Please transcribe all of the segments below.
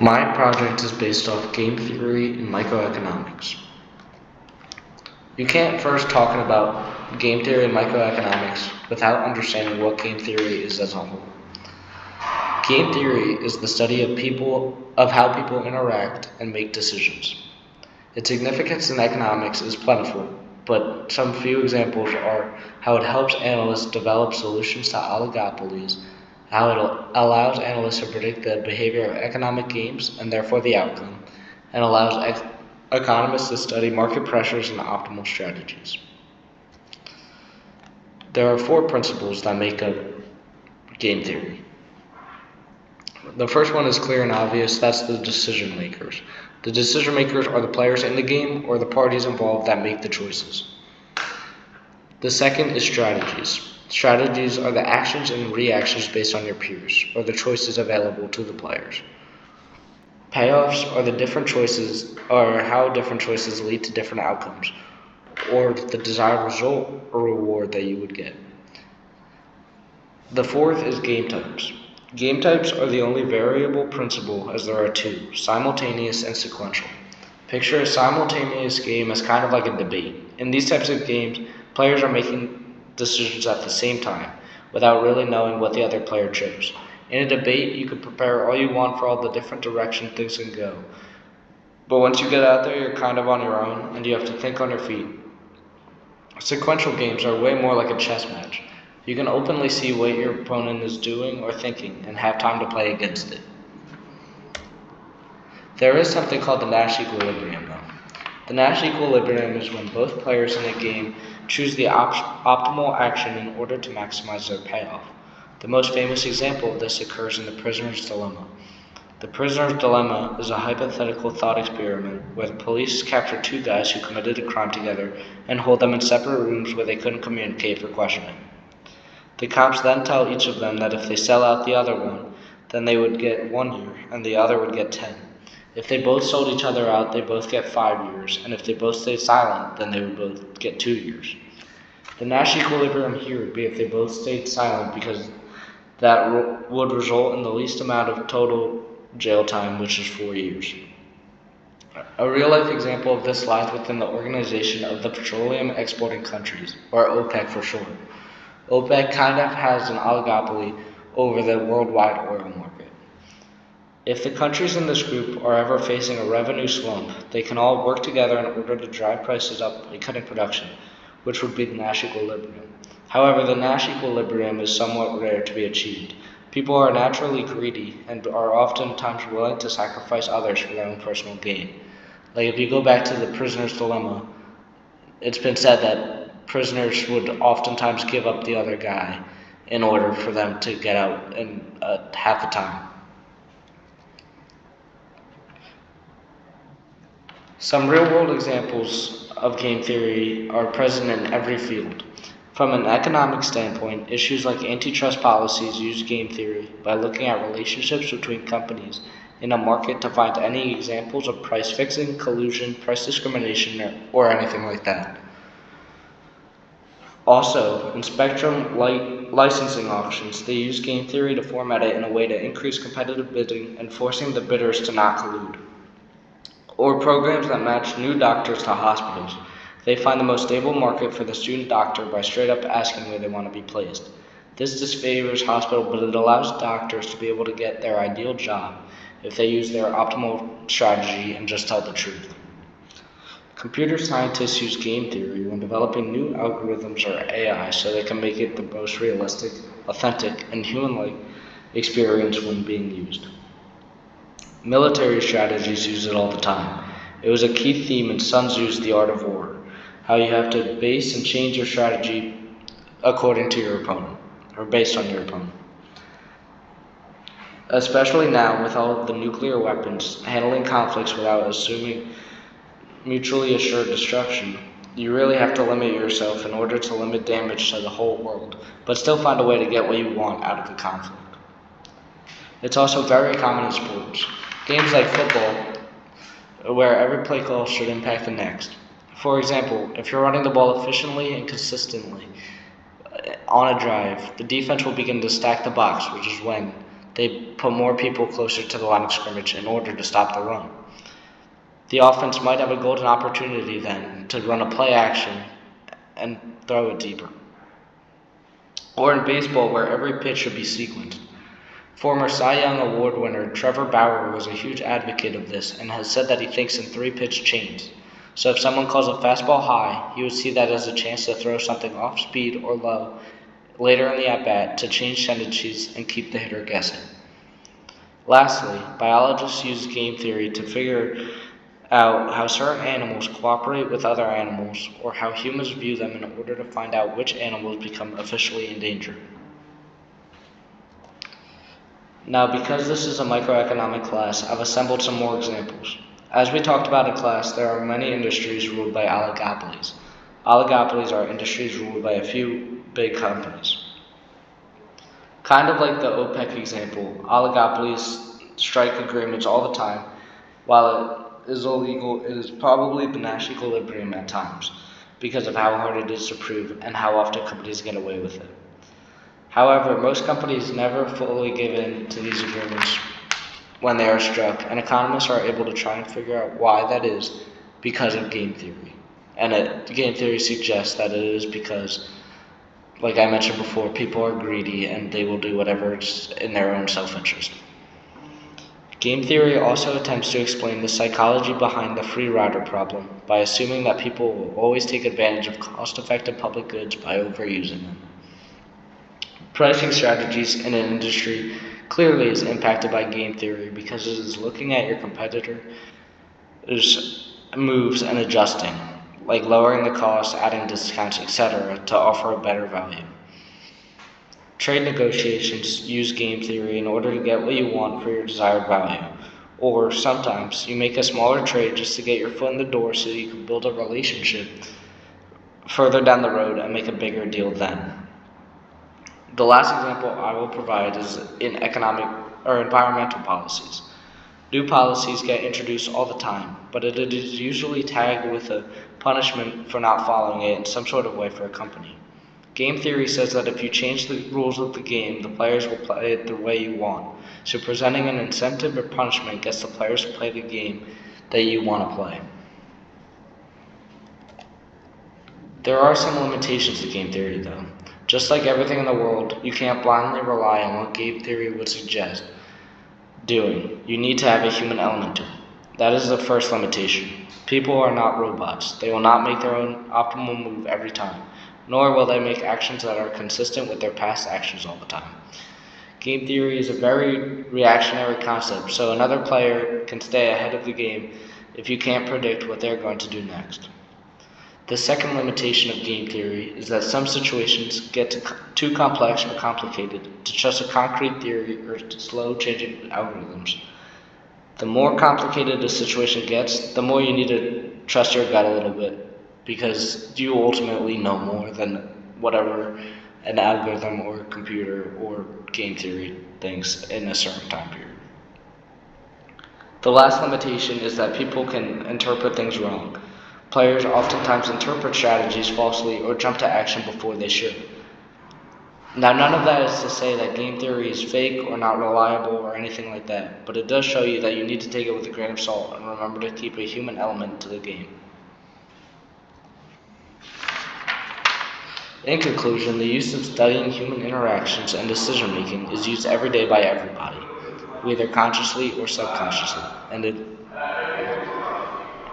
My project is based off game theory and microeconomics. You can't first talk about game theory and microeconomics without understanding what game theory is as a whole. Game theory is the study of how people interact and make decisions. Its significance in economics is plentiful, but some few examples are how it helps analysts develop solutions to oligopolies, how it allows analysts to predict the behavior of economic games and therefore the outcome, and allows economists to study market pressures and optimal strategies. There are four principles that make up game theory. The first one is clear and obvious, that's the decision makers. The decision makers are the players in the game or the parties involved that make the choices. The second is strategies. Strategies are the actions and reactions based on your peers, or the choices available to the players. Payoffs are the different choices, or how different choices lead to different outcomes, or the desired result or reward that you would get. The fourth is game types. Game types are the only variable principle as there are two, simultaneous and sequential. Picture a simultaneous game as kind of like a debate. In these types of games, players are making decisions at the same time without really knowing what the other player chose. In a debate, you can prepare all you want for all the different directions things can go. But once you get out there, you're kind of on your own and you have to think on your feet. Sequential games are way more like a chess match. You can openly see what your opponent is doing or thinking and have time to play against it. There is something called the Nash equilibrium though. The Nash equilibrium is when both players in a game choose the optimal action in order to maximize their payoff. The most famous example of this occurs in The Prisoner's Dilemma. The Prisoner's Dilemma is a hypothetical thought experiment where the police capture two guys who committed a crime together and hold them in separate rooms where they couldn't communicate for questioning. The cops then tell each of them that if they sell out the other one, then they would get 1 year and the other would get 10. If they both sold each other out, they both get 5 years, and if they both stayed silent, then they would both get 2 years. The Nash equilibrium here would be if they both stayed silent because that would result in the least amount of total jail time, which is 4 years. A real-life example of this lies within the Organization of the Petroleum Exporting Countries, or OPEC for short. OPEC kind of has an oligopoly over the worldwide oil market. If the countries in this group are ever facing a revenue slump, they can all work together in order to drive prices up by cutting production, which would be the Nash equilibrium. However, the Nash equilibrium is somewhat rare to be achieved. People are naturally greedy and are oftentimes willing to sacrifice others for their own personal gain. Like if you go back to the prisoner's dilemma, it's been said that prisoners would oftentimes give up the other guy in order for them to get out in half the time. Some real-world examples of game theory are present in every field. From an economic standpoint, issues like antitrust policies use game theory by looking at relationships between companies in a market to find any examples of price fixing, collusion, price discrimination, or anything like that. Also, in spectrum licensing auctions, they use game theory to format it in a way to increase competitive bidding and forcing the bidders to not collude. Or programs that match new doctors to hospitals. They find the most stable market for the student doctor by straight up asking where they want to be placed. This disfavors hospital, but it allows doctors to be able to get their ideal job if they use their optimal strategy and just tell the truth. Computer scientists use game theory when developing new algorithms or AI so they can make it the most realistic, authentic, and human-like experience when being used. Military strategies use it all the time. It was a key theme in Sun Tzu's The Art of War, how you have to base and change your strategy according to your opponent, or based on your opponent. Especially now with all of the nuclear weapons, handling conflicts without assuming mutually assured destruction, you really have to limit yourself in order to limit damage to the whole world, but still find a way to get what you want out of the conflict. It's also very common in sports. Games like football, where every play call should impact the next. For example, if you're running the ball efficiently and consistently on a drive, the defense will begin to stack the box, which is when they put more people closer to the line of scrimmage in order to stop the run. The offense might have a golden opportunity then to run a play action and throw it deeper. Or in baseball, where every pitch should be sequenced. Former Cy Young Award winner Trevor Bauer was a huge advocate of this and has said that he thinks in 3-pitch chains. So if someone calls a fastball high, he would see that as a chance to throw something off speed or low later in the at-bat to change tendencies and keep the hitter guessing. Lastly, biologists use game theory to figure out how certain animals cooperate with other animals or how humans view them in order to find out which animals become officially endangered. Now, because this is a microeconomic class, I've assembled some more examples. As we talked about in class, there are many industries ruled by oligopolies. Oligopolies are industries ruled by a few big companies. Kind of like the OPEC example, oligopolies strike agreements all the time. While it is illegal, it is probably the Nash equilibrium at times because of how hard it is to prove and how often companies get away with it. However, most companies never fully give in to these agreements when they are struck, and economists are able to try and figure out why that is because of game theory. And game theory suggests that it is because, like I mentioned before, people are greedy and they will do whatever is in their own self-interest. Game theory also attempts to explain the psychology behind the free rider problem by assuming that people will always take advantage of cost-effective public goods by overusing them. Pricing strategies in an industry clearly is impacted by game theory because it is looking at your competitor's moves and adjusting, like lowering the cost, adding discounts, etc., to offer a better value. Trade negotiations use game theory in order to get what you want for your desired value. Or sometimes you make a smaller trade just to get your foot in the door so you can build a relationship further down the road and make a bigger deal then. The last example I will provide is in economic or environmental policies. New policies get introduced all the time, but it is usually tagged with a punishment for not following it in some sort of way for a company. Game theory says that if you change the rules of the game, the players will play it the way you want. So presenting an incentive or punishment gets the players to play the game that you want to play. There are some limitations to game theory though. Just like everything in the world, you can't blindly rely on what game theory would suggest doing. You need to have a human element to it. That is the first limitation. People are not robots. They will not make their own optimal move every time, nor will they make actions that are consistent with their past actions all the time. Game theory is a very reactionary concept, so another player can stay ahead of the game if you can't predict what they're going to do next. The second limitation of game theory is that some situations get too complex or complicated to trust a concrete theory or slow changing algorithms. The more complicated a situation gets, the more you need to trust your gut a little bit, because you ultimately know more than whatever an algorithm or computer or game theory thinks in a certain time period. The last limitation is that people can interpret things wrong. Players oftentimes interpret strategies falsely or jump to action before they should. Now, none of that is to say that game theory is fake or not reliable or anything like that, but it does show you that you need to take it with a grain of salt and remember to keep a human element to the game. In conclusion, the use of studying human interactions and decision making is used every day by everybody, whether consciously or subconsciously,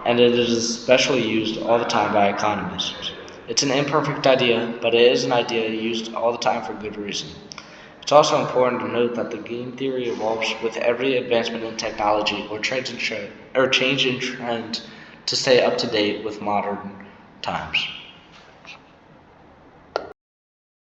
and it is especially used all the time by economists. It's an imperfect idea, but it is an idea used all the time for good reason. It's also important to note that the game theory evolves with every advancement in technology or change in trend to stay up to date with modern times.